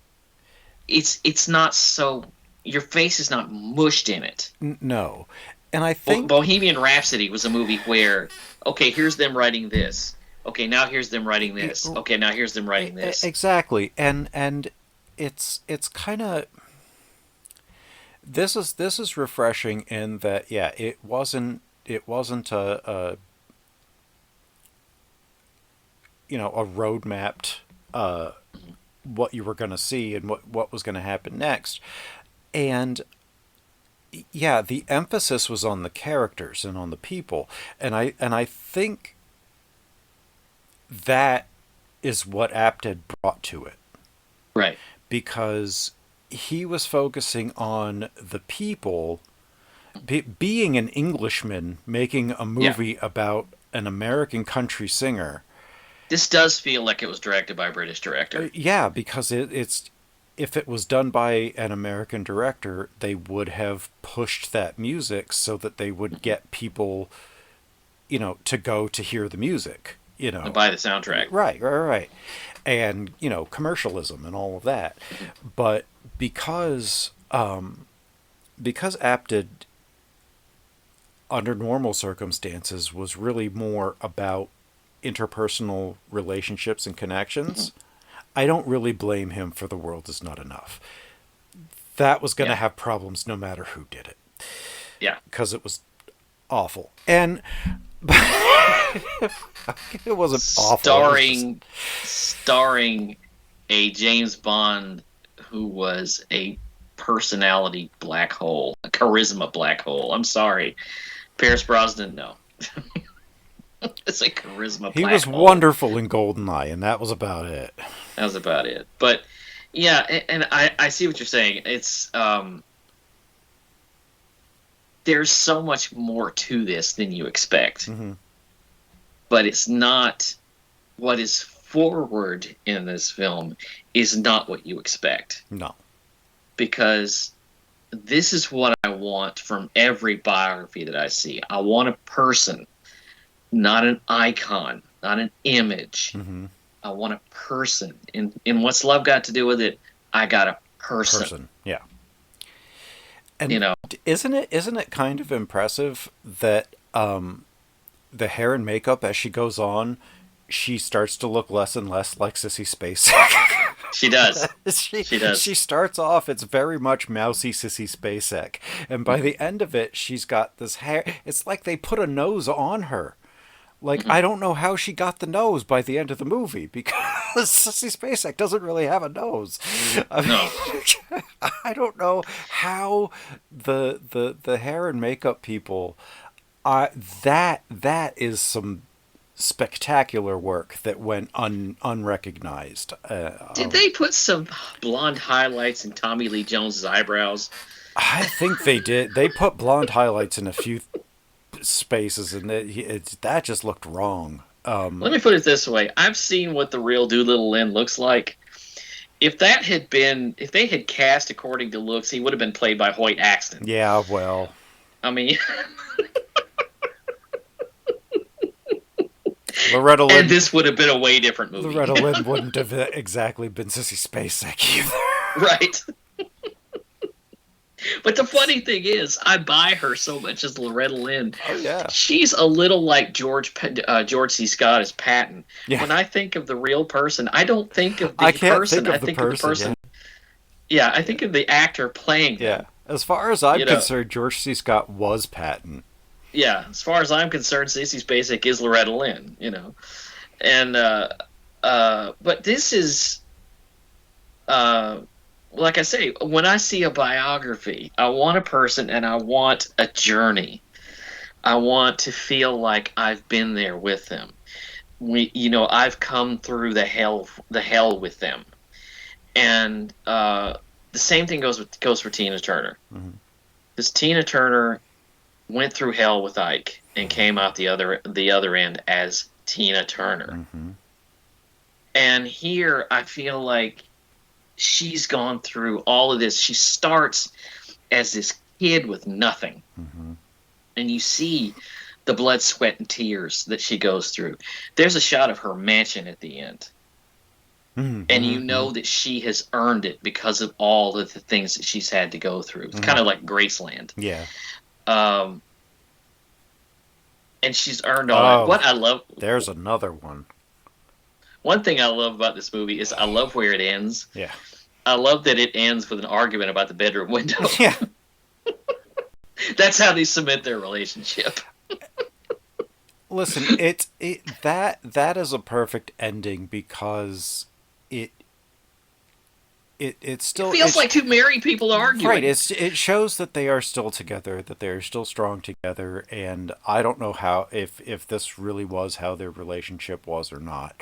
It's not so. Your face is not mushed in it. No, and I think Bohemian Rhapsody was a movie where, okay, here's them writing this. Okay, now here's them writing this. Okay, now here's them writing this. Exactly, and it's kind of. This is refreshing in that, yeah, it wasn't a road mapped what you were going to see and what was going to happen next. And yeah, the emphasis was on the characters and on the people. And I think that is what Apted brought to it. Right. Because he was focusing on the people, being an Englishman making a movie about an American country singer. This does feel like it was directed by a British director. Yeah, because it's if it was done by an American director, they would have pushed that music so that they would get people, to go to hear the music, To buy the soundtrack. Right. And, commercialism and all of that. But because Apted, under normal circumstances, was really more about interpersonal relationships and connections, I don't really blame him for The World Is Not Enough. That was going to have problems no matter who did it. Yeah. Because it was awful. And it wasn't awful. Starring a James Bond who was a personality black hole, a charisma black hole. I'm sorry. Pierce Brosnan, no. It's a charisma black hole. He was wonderful in GoldenEye, and that was about it. That was about it. But, yeah, and I see what you're saying. It's, there's so much more to this than you expect. Mm-hmm. But it's not, what is forward in this film is not what you expect. No. Because this is what I want from every biography that I see. I want a person, not an icon, not an image. Mm-hmm. I want a person. In What's Love Got to Do with It? I got a person. Yeah. And isn't it kind of impressive that the hair and makeup, as she goes on, she starts to look less and less like Sissy Spacek? She does. She does. She starts off, it's very much mousy Sissy Spacek. And by the end of it, she's got this hair. It's like they put a nose on her. Like, I don't know how she got the nose by the end of the movie, because Sissy Spacek doesn't really have a nose. No. I don't know how the hair and makeup people, that is some spectacular work that went unrecognized. Did they put some blonde highlights in Tommy Lee Jones's eyebrows? I think they did. They put blonde highlights in a few spaces, and that just looked wrong. Let me put it this way: I've seen what the real Doolittle Lynn looks like. If they had cast according to looks, he would have been played by Hoyt Axton. Yeah, well, I mean. Loretta Lynn, and this would have been a way different movie. Loretta Lynn wouldn't have exactly been Sissy Spacek either. Right. But the funny thing is, I buy her so much as Loretta Lynn. Oh, yeah. She's a little like George C. Scott as Patton. Yeah. When I think of the real person, I don't think of the person. I think of the person. Yeah, I think of the actor playing him. Yeah. As far as I'm concerned, George C. Scott was Patton. Yeah, as far as I'm concerned, Sissy Spacek is Loretta Lynn, and but this is, like I say, when I see a biography, I want a person and I want a journey. I want to feel like I've been there with them. I've come through the hell with them, and the same thing goes for Tina Turner. Mm-hmm. This Tina Turner went through hell with Ike and came out the other end as Tina Turner. Mm-hmm. And here I feel like she's gone through all of this. She starts as this kid with nothing. Mm-hmm. And you see the blood, sweat, and tears that she goes through. There's a shot of her mansion at the end. Mm-hmm. And you know that she has earned it because of all of the things that she's had to go through. It's kind of like Graceland. Yeah. And she's earned all that. What I love. There's another one. One thing I love about this movie is I love where it ends. Yeah. I love that it ends with an argument about the bedroom window. Yeah. That's how they cement their relationship. Listen, that is a perfect ending because it still feels like two married people arguing. Right. It shows that they are still together, that they are still strong together, and I don't know how if this really was how their relationship was or not.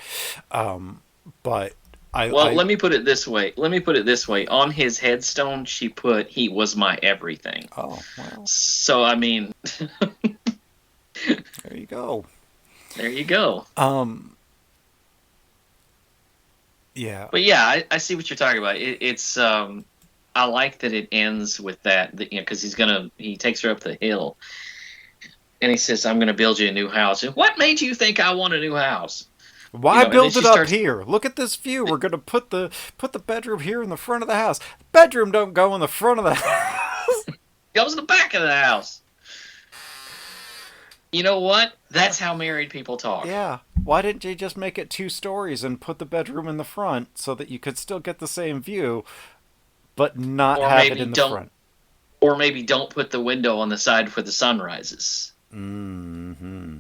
But let me put it this way. On his headstone, she put, "He was my everything." Oh, well. So I mean, there you go. There you go. Yeah. But yeah, I see what you're talking about. It's I like that it ends with that, because he takes her up the hill, and he says, "I'm gonna build you a new house." And what made you think I want a new house? Why build it up here? Look at this view. We're gonna put the bedroom here in the front of the house. The bedroom don't go in the front of the house. It goes in the back of the house. You know what? That's how married people talk. Yeah. Why didn't you just make it 2 stories and put the bedroom in the front so that you could still get the same view, but not have it in the front? Or maybe don't put the window on the side where the sun rises. Mm-hmm.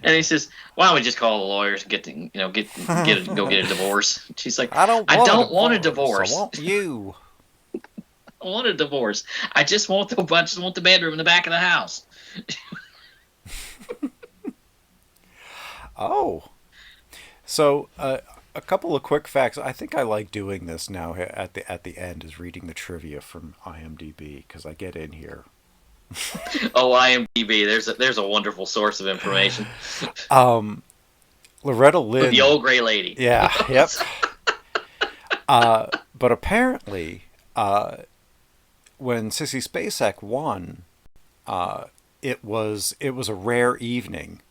And he says, "Why don't we just call the lawyers and go get a divorce?" She's like, I don't want a divorce. I want you. I want a divorce. I just want the bedroom in the back of the house. Oh. So, a couple of quick facts. I think I like doing this now at the end, is reading the trivia from IMDb, because I get in here. Oh, IMDb. There's a wonderful source of information. Loretta Lynn. The old gray lady. Yeah, yep. But apparently, when Sissy Spacek won, it was a rare evening.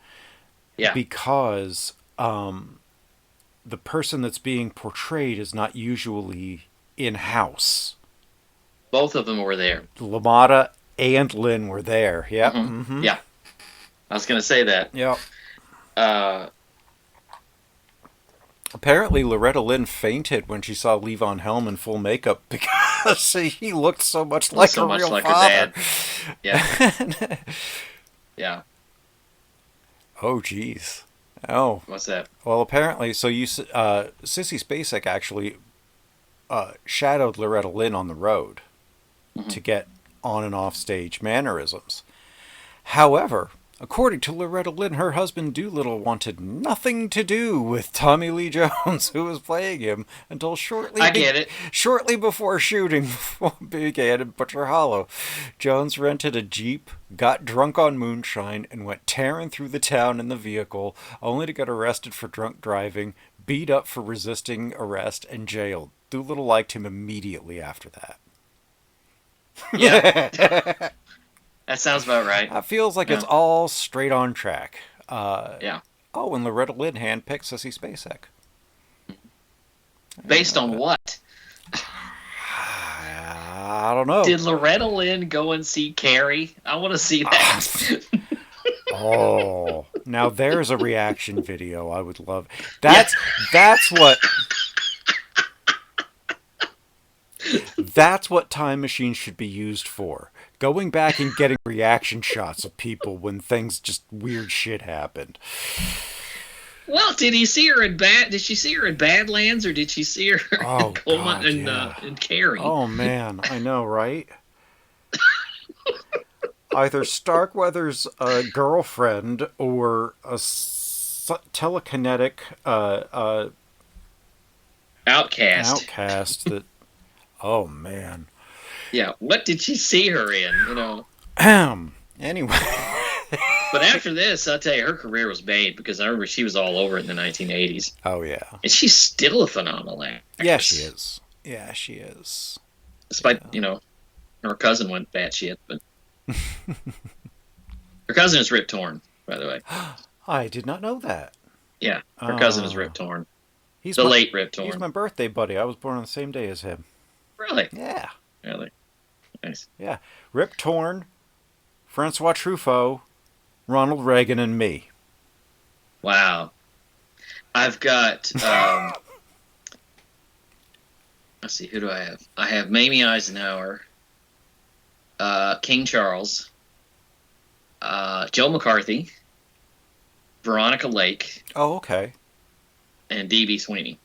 Yeah. Because the person that's being portrayed is not usually in-house. Both of them were there. LaMotta and Lynn were there. Yeah. Mm-hmm. Mm-hmm. Yeah. I was going to say that. Yeah. Apparently, Loretta Lynn fainted when she saw Levon Helm in full makeup because he looked so much like a real father. Her dad. Yeah. Yeah. Oh, geez. Oh. What's that? Well, apparently, so Sissy Spacek actually shadowed Loretta Lynn on the road to get on and off stage mannerisms. However, According to Loretta Lynn, her husband Doolittle wanted nothing to do with Tommy Lee Jones, who was playing him, until shortly before shooting began in Butcher Hollow. Jones rented a Jeep, got drunk on moonshine, and went tearing through the town in the vehicle, only to get arrested for drunk driving, beat up for resisting arrest, and jailed. Doolittle liked him immediately after that. Yeah. That sounds about right. It feels like it's all straight on track. Yeah. Oh, and Loretta Lynn handpicked Sissy Spacek. Based on what? I don't know. Did Loretta Lynn go and see Carrie? I want to see that. Oh, now there's a reaction video I would love. That's what Time Machine should be used for. Going back and getting reaction shots of people when things just weird shit happened. Well, did she see her in Badlands, or did she see her in Coleman and Carrie? Oh man, I know, right? Either Starkweather's girlfriend or a telekinetic outcast that. Oh man. Yeah, what did she see her in? Anyway. But after this, I'll tell you, her career was made, because I remember she was all over it in the 1980s. Oh yeah. And she's still a phenomenal actress. Yeah, she is. Yeah, she is. Despite her cousin went batshit, but her cousin is Rip Torn, by the way. I did not know that. Yeah, her cousin is Rip Torn. He's late Rip Torn. He's my birthday buddy. I was born on the same day as him. Really? Yeah. Really? Nice. Yeah. Rip Torn, Francois Truffaut, Ronald Reagan, and me. Wow. I've got, let's see, who do I have? I have Mamie Eisenhower, King Charles, Joe McCarthy, Veronica Lake. Oh, okay. And D.B. Sweeney.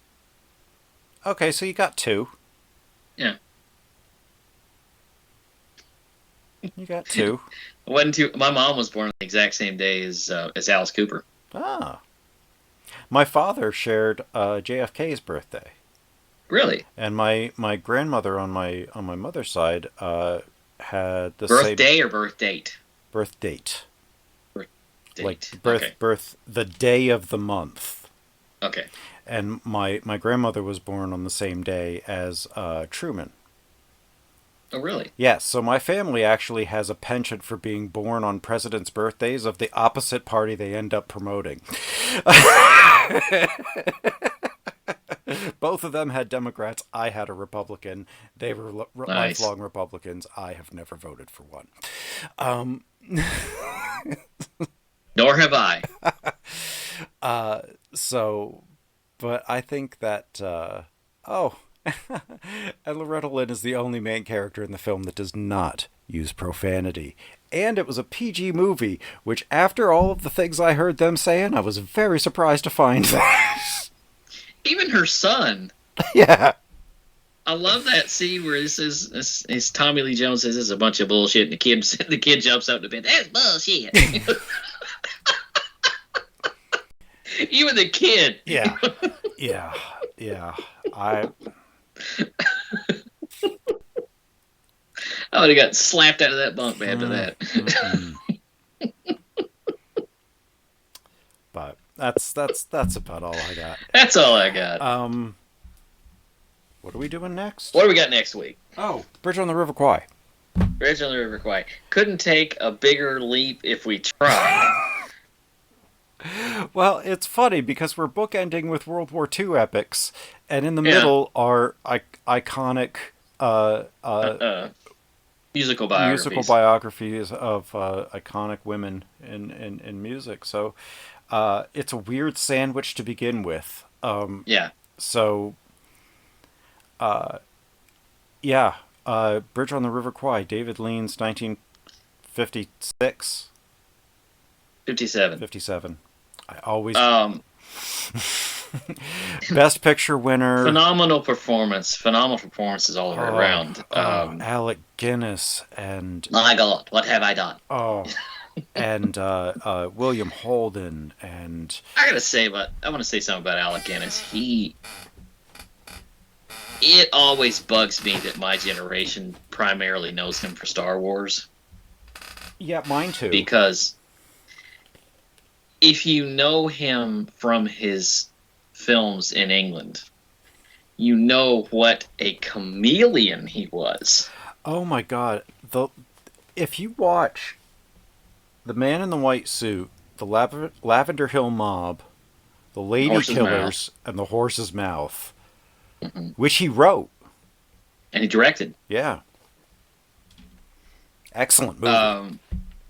Okay, so you got two. Yeah. You got two. My mom was born on the exact same day as Alice Cooper. Ah. My father shared JFK's birthday. Really? And my grandmother on my mother's side had the birthday or birth date? Birth date. Birth date. Like birth the day of the month. Okay. And my grandmother was born on the same day as Truman. Oh, really? Yes, so my family actually has a penchant for being born on presidents' birthdays of the opposite party they end up promoting. Both of them had Democrats. I had a Republican. They were lifelong Republicans. I have never voted for one. Nor have I. But I think that, and Loretta Lynn is the only main character in the film that does not use profanity. And it was a PG movie, which after all of the things I heard them saying, I was very surprised to find that. Even her son. Yeah. I love that scene where it says, Tommy Lee Jones says this is a bunch of bullshit, and the kid jumps up to bed. That's bullshit. Even the kid. Yeah. I would have got slapped out of that bunk bed after that. But that's about all I got. That's all I got. What are we doing next? What do we got next week? Oh, Bridge on the River Kwai. Bridge on the River Kwai. Couldn't take a bigger leap if we tried. Well, it's funny because we're bookending with World War II epics, and in the middle are iconic musical biographies of iconic women in music. So it's a weird sandwich to begin with. So, Bridge on the River Kwai, David Lean's 1956? 57. I always... Best Picture winner. Phenomenal performances all around. Alec Guinness and... My God, what have I done? Oh, and William Holden, and I want to say something about Alec Guinness. It always bugs me that my generation primarily knows him for Star Wars. Yeah, mine too. Because if you know him from his films in England, you know what a chameleon he was. Oh my God! If you watch The Man in the White Suit, The Lavender Hill Mob, The Lady Killers, and The Horse's Mouth, which he wrote and he directed. Yeah, excellent movie.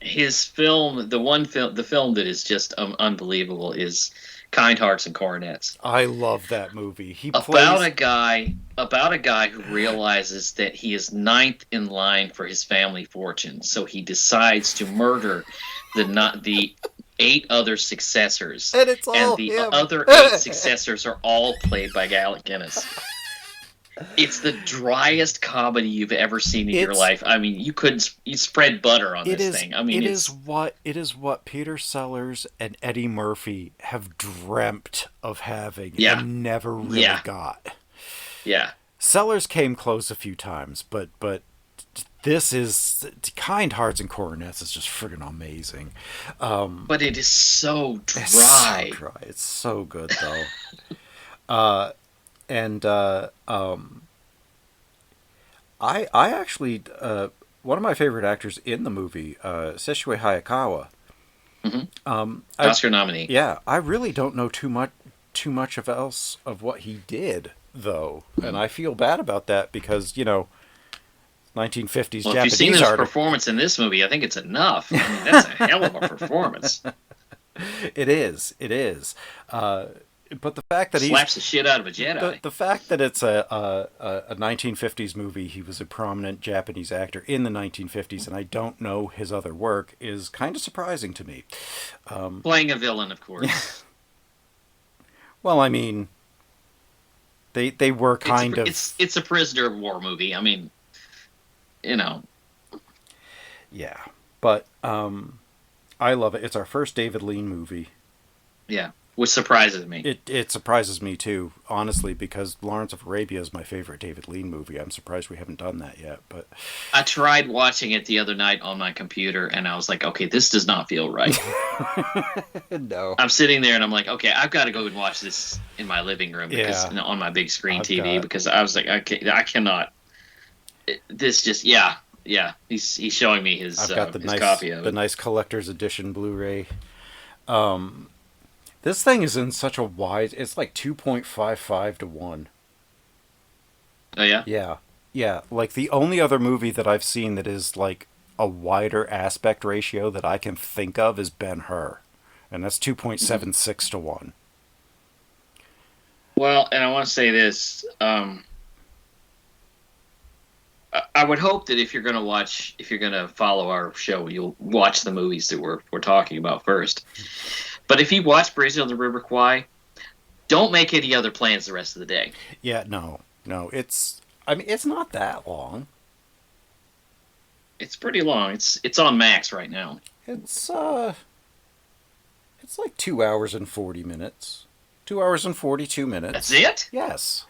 His film, the film that is just unbelievable is Kind Hearts and Coronets. I love that movie. About a guy who realizes that he is ninth in line for his family fortune, so he decides to murder the 8 other successors, and the other 8 successors are all played by Alec Guinness. It's the driest comedy you've ever seen in your life. I mean, you spread butter on this thing. I mean, it is what Peter Sellers and Eddie Murphy have dreamt of having and never really got. Yeah. Sellers came close a few times, but this is Kind Hearts and Coronets is just friggin' amazing. But it is so dry. It's so good though. I actually one of my favorite actors in the movie, Sessue Hayakawa. Oscar nominee. Yeah, I really don't know too much else of what he did though, and I feel bad about that because 1950s Japanese art. If you've seen his performance in this movie, I think it's enough. I mean, that's a hell of a performance. It is. But the fact that he slaps the shit out of a Jedi. The fact that it's a 1950s movie, he was a prominent Japanese actor in the 1950s, and I don't know his other work, is kind of surprising to me. Playing a villain, of course. Well, I mean, they were kind of. It's a prisoner of war movie. I mean, Yeah, but I love it. It's our first David Lean movie. Yeah. Which surprises me. It surprises me too, honestly, because Lawrence of Arabia is my favorite David Lean movie. I'm surprised we haven't done that yet. But I tried watching it the other night on my computer, and I was like, okay, this does not feel right. No. I'm sitting there, and I'm like, okay, I've got to go and watch this in my living room on my big screen TV because I was like, I cannot. This just He's showing me his copy of it. The nice collector's edition Blu-ray. This thing is in such a wide... It's like 2.55 to 1. Oh, yeah? Yeah. Yeah. Like, the only other movie that I've seen that is, like, a wider aspect ratio that I can think of is Ben-Hur. And that's 2.76 to 1. Well, and I want to say this. I would hope that if you're going to follow our show, you'll watch the movies that we're talking about first. But if you watch Bridge on the River Kwai, don't make any other plans the rest of the day. Yeah, no. It's not that long. It's pretty long. It's on Max right now. It's like 2 hours and 40 minutes. 2 hours and 42 minutes. That's it? Yes.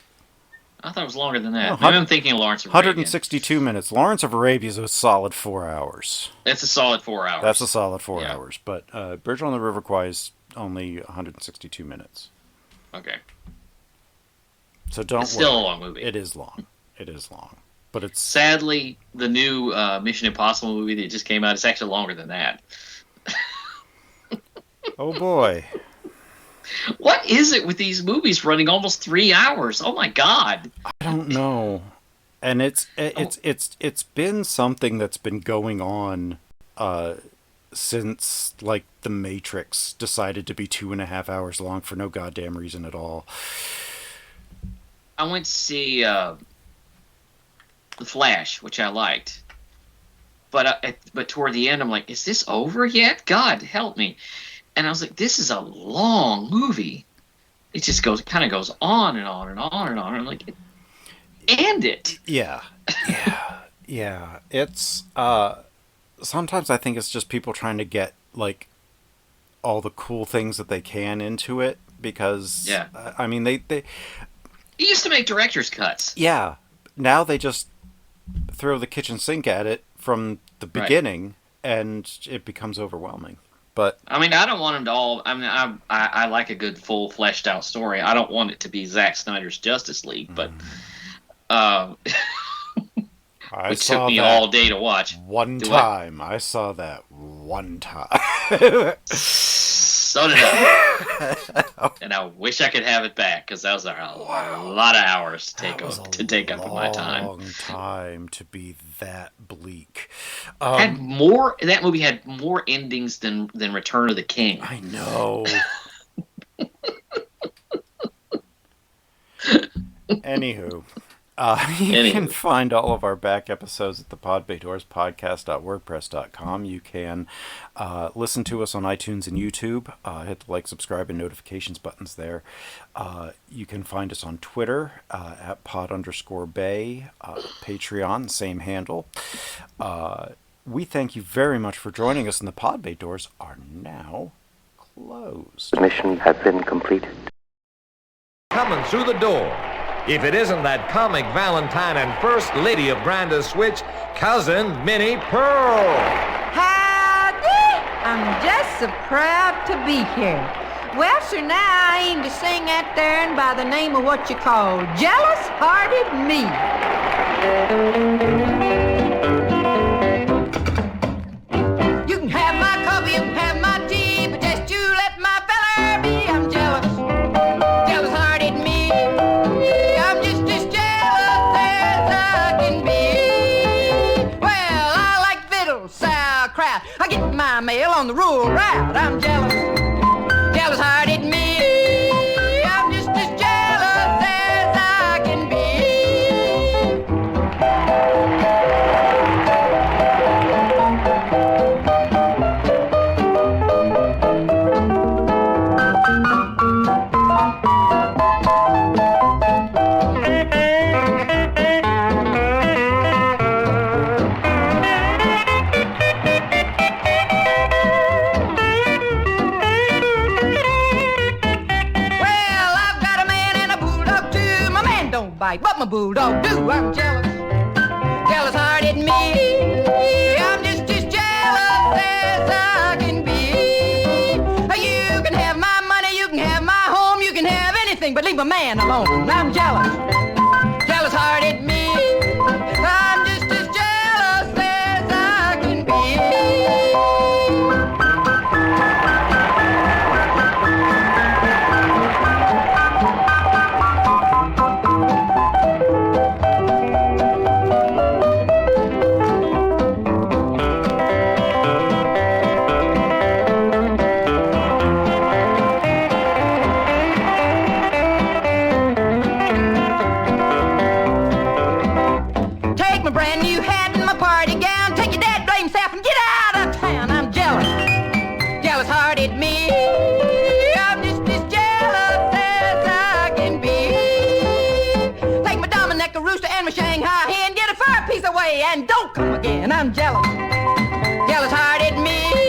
I thought it was longer than that. No, Maybe I'm thinking of Lawrence of Arabia. 162 minutes. Lawrence of Arabia is a solid 4 hours. That's a solid 4 hours. That's a solid 4 hours. But Bridge on the River Kwai is only 162 minutes. Okay. So don't worry. It's still a long movie. It is long. But it's... Sadly, the new Mission Impossible movie that just came out is actually longer than that. Oh, boy. What is it with these movies running almost 3 hours? Oh my God! I don't know, and it's been something that's been going on since like The Matrix decided to be 2.5 hours long for no goddamn reason at all. I went to see The Flash, which I liked, but toward the end I'm like, is this over yet? God help me! And I was like, this is a long movie. It just kind of goes on and on and on and on. I'm like, end it. Yeah. It's sometimes I think it's just people trying to get, like, all the cool things that they can into it, because, I mean, they... It used to make director's cuts. Yeah. Now they just throw the kitchen sink at it from the beginning, and it becomes overwhelming. But I mean, I don't want them to all... I mean, I like a good, full, fleshed-out story. I don't want it to be Zack Snyder's Justice League, but... It took me all day to watch. One time. I saw that one time. So did I. And I wish I could have it back, because that was a lot of hours to take up of my time. Long time to be that bleak. That movie had more endings than Return of the King. I know. Anywho. You can find all of our back episodes at the podbaydorspodcast.wordpress.com. You can listen to us on iTunes and YouTube. Hit the like, subscribe, and notifications buttons there. You can find us on Twitter at pod_bay. Patreon, same handle. We thank you very much for joining us, and the Pod Bay doors are now closed. Mission has been completed. Coming through the door. If it isn't that comic Valentine and First Lady of Granda's Switch, Cousin Minnie Pearl. Howdy! I'm just so proud to be here. Well, sir, now I aim to sing out there and by the name of what you call jealous-hearted me. You can have my coffee, you can have my tea, but just you let my feller be. I'm jealous, jealous-hearted me. I get my mail on the rural route. I'm jealous, jealous-hearted me. I'm just as jealous as I can be. But my bulldog do. I'm jealous, jealous-hearted me. I'm just as jealous as I can be. You can have my money, you can have my home, you can have anything, but leave a man alone. I'm jealous, jealous-hearted me. I'm just as jealous as I can be. And don't come again. I'm jealous, jealous-hearted me.